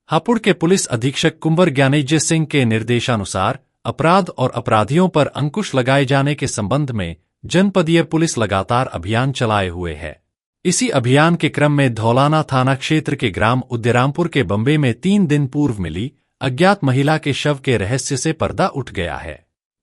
हापुड़ के पुलिस अधीक्षक कुंवर ज्ञानेजय सिंह के निर्देशानुसार अपराध और अपराधियों पर अंकुश लगाए जाने के संबंध में जनपदीय पुलिस लगातार अभियान चलाए हुए है। इसी अभियान के क्रम में धौलाना थाना क्षेत्र के ग्राम उद्यरामपुर के बम्बे में 3 दिन पूर्व मिली अज्ञात महिला के शव के रहस्य से पर्दा उठ गया है।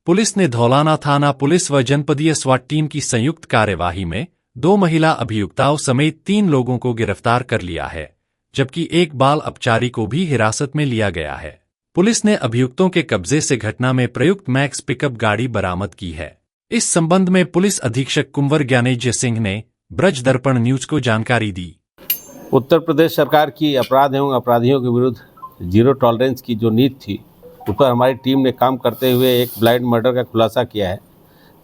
पुलिस ने धौलाना थाना पुलिस व जनपदीय स्वाट टीम की संयुक्त कार्यवाही में 2 महिला अभियुक्ताओं समेत 3 लोगों को गिरफ्तार कर लिया है, जबकि एक बाल अपचारी को भी हिरासत में लिया गया है। पुलिस ने अभियुक्तों के कब्जे से घटना में प्रयुक्त मैक्स पिकअप गाड़ी बरामद की है। इस संबंध में पुलिस अधीक्षक कुंवर ज्ञानेजय सिंह ने ब्रज दर्पण न्यूज को जानकारी दी। उत्तर प्रदेश सरकार की अपराध एवं अपराधियों के विरुद्ध जीरो टॉलरेंस की जो नीति थी, उस पर हमारी टीम ने काम करते हुए एक ब्लाइंड मर्डर का खुलासा किया है,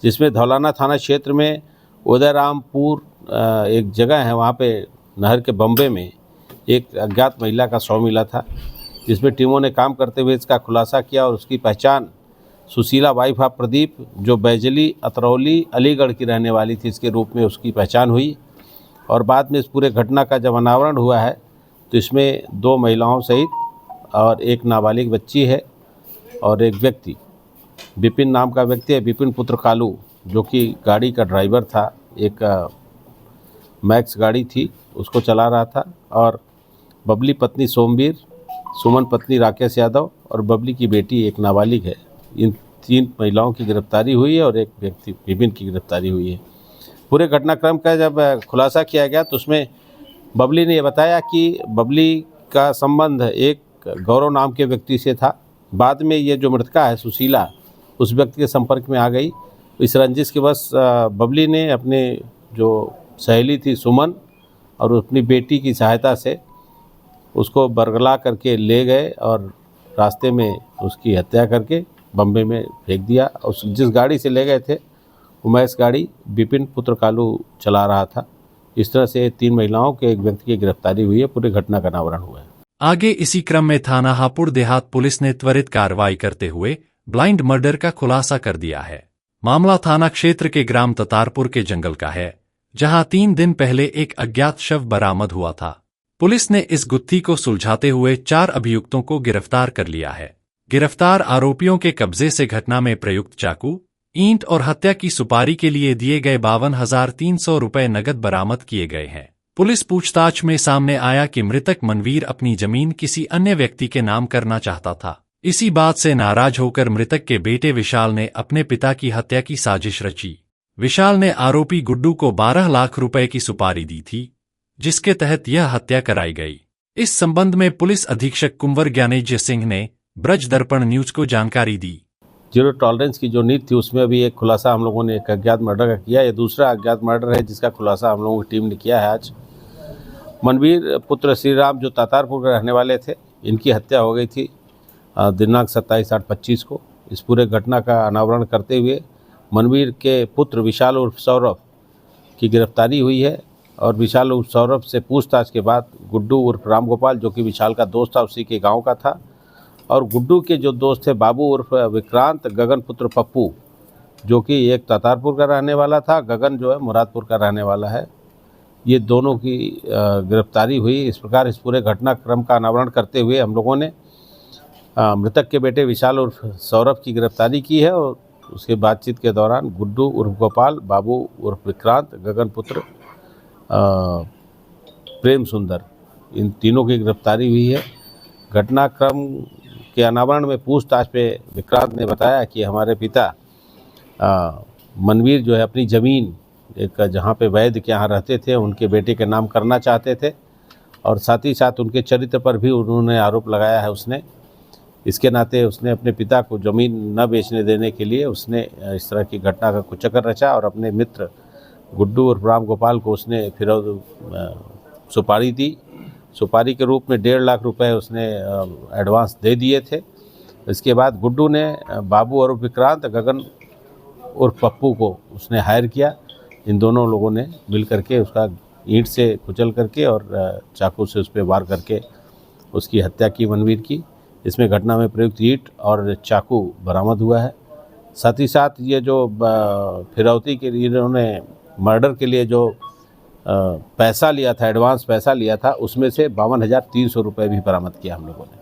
जिसमें धौलाना थाना क्षेत्र में उदयरामपुर एक जगह है, वहाँ पे नहर के बम्बे में एक अज्ञात महिला का शव मिला था, जिसमें टीमों ने काम करते हुए इसका खुलासा किया और उसकी पहचान सुशीला वाइफ ऑफ प्रदीप, जो बैजली अतरौली अलीगढ़ की रहने वाली थी, इसके रूप में उसकी पहचान हुई। और बाद में इस पूरे घटना का जब अनावरण हुआ है तो इसमें 2 महिलाओं सहित और एक नाबालिग बच्ची है और एक व्यक्ति विपिन नाम का व्यक्ति है, विपिन पुत्र कालू, जो कि गाड़ी का ड्राइवर था। एक मैक्स गाड़ी थी, उसको चला रहा था। और बबली पत्नी सोमवीर, सुमन पत्नी राकेश यादव और बबली की बेटी एक नाबालिग है। इन 3 महिलाओं की गिरफ्तारी हुई है और एक व्यक्ति विपिन की गिरफ्तारी हुई है। पूरे घटनाक्रम का जब खुलासा किया गया तो उसमें बबली ने यह बताया कि बबली का संबंध एक गौरव नाम के व्यक्ति से था। बाद में ये जो मृतका है सुशीला, उस व्यक्ति के संपर्क में आ गई। इस रंजिश के बस बबली ने अपने जो सहेली थी सुमन और अपनी बेटी की सहायता से उसको बरगला करके ले गए और रास्ते में उसकी हत्या करके बम्बे में फेंक दिया। और जिस गाड़ी से ले गए थे उमेश गाड़ी विपिन पुत्र कालू चला रहा था। इस तरह से 3 महिलाओं के एक व्यक्ति की गिरफ्तारी हुई है। पूरे घटना का अनावरण हुआ है। आगे इसी क्रम में थाना हापुड़ देहात पुलिस ने त्वरित कार्रवाई करते हुए ब्लाइंड मर्डर का खुलासा कर दिया है। मामला थाना क्षेत्र के ग्राम ततारपुर के जंगल का है, जहां 3 दिन पहले एक अज्ञात शव बरामद हुआ था। पुलिस ने इस गुत्थी को सुलझाते हुए 4 अभियुक्तों को गिरफ्तार कर लिया है। गिरफ्तार आरोपियों के कब्जे से घटना में प्रयुक्त चाकू, ईंट और हत्या की सुपारी के लिए दिए गए 52,300 रुपए नगद बरामद किए गए हैं। पुलिस पूछताछ में सामने आया कि मृतक मनवीर अपनी जमीन किसी अन्य व्यक्ति के नाम करना चाहता था। इसी बात से नाराज होकर मृतक के बेटे विशाल ने अपने पिता की हत्या की साजिश रची। विशाल ने आरोपी गुड्डू को 12 लाख रुपए की सुपारी दी थी, जिसके तहत यह हत्या कराई गई। इस संबंध में पुलिस अधीक्षक कुंवर ज्ञानेजय सिंह ने ब्रज दर्पण न्यूज को जानकारी दी। जीरो टॉलरेंस की जो नीति थी, उसमें अभी एक खुलासा हम लोगों ने एक अज्ञात मर्डर का किया। ये दूसरा अज्ञात मर्डर है जिसका खुलासा हम लोगों की टीम ने किया है आज। मनवीर पुत्र श्रीराम, जो तातारपुर के रहने वाले थे, इनकी हत्या हो गई थी दिनांक 27/8/25 को। इस पूरे घटना का अनावरण करते हुए मनवीर के पुत्र विशाल उर्फ सौरभ की गिरफ्तारी हुई है। और विशाल उर्फ सौरभ से पूछताछ के बाद गुड्डू उर्फ राम गोपाल, जो कि विशाल का दोस्त था, उसी के गाँव का था, और गुड्डू के जो दोस्त थे बाबू उर्फ विक्रांत, गगन पुत्र पप्पू, जो कि एक तातारपुर का रहने वाला था, गगन जो है मुरादपुर का रहने वाला है, ये दोनों की गिरफ्तारी हुई। इस प्रकार इस पूरे घटनाक्रम का अनावरण करते हुए हम लोगों ने मृतक के बेटे विशाल उर्फ सौरभ की गिरफ्तारी की है। और उसके बातचीत के दौरान गुड्डू उर्फ गोपाल, बाबू उर्फ विक्रांत, गगन पुत्र प्रेम सुंदर, इन तीनों की गिरफ्तारी हुई है। घटनाक्रम के अनावरण में पूछताछ पे विक्रांत ने बताया कि हमारे पिता मनवीर जो है अपनी ज़मीन एक जहाँ पे वैद्य के यहाँ रहते थे, उनके बेटे के नाम करना चाहते थे, और साथ ही साथ उनके चरित्र पर भी उन्होंने आरोप लगाया है उसने। इसके नाते उसने अपने पिता को ज़मीन न बेचने देने के लिए उसने इस तरह की घटना का कुचक्कर रचा और अपने मित्र गुड्डू और राम गोपाल को उसने फिर सुपारी दी। सुपारी के रूप में 1.5 लाख रुपए उसने एडवांस दे दिए थे। इसके बाद गुड्डू ने बाबू और विक्रांत, गगन और पप्पू को उसने हायर किया। इन दोनों लोगों ने मिल करके उसका ईंट से कुचल करके और चाकू से उस पर वार करके उसकी हत्या की मनवीर की। इसमें घटना में प्रयुक्त ईंट और चाकू बरामद हुआ है। साथ ही साथ ये जो फिरौती के लिए इन्होंने मर्डर के लिए जो पैसा लिया था, एडवांस पैसा लिया था, उसमें से 52,300 रुपये भी बरामद किया हम लोगों ने।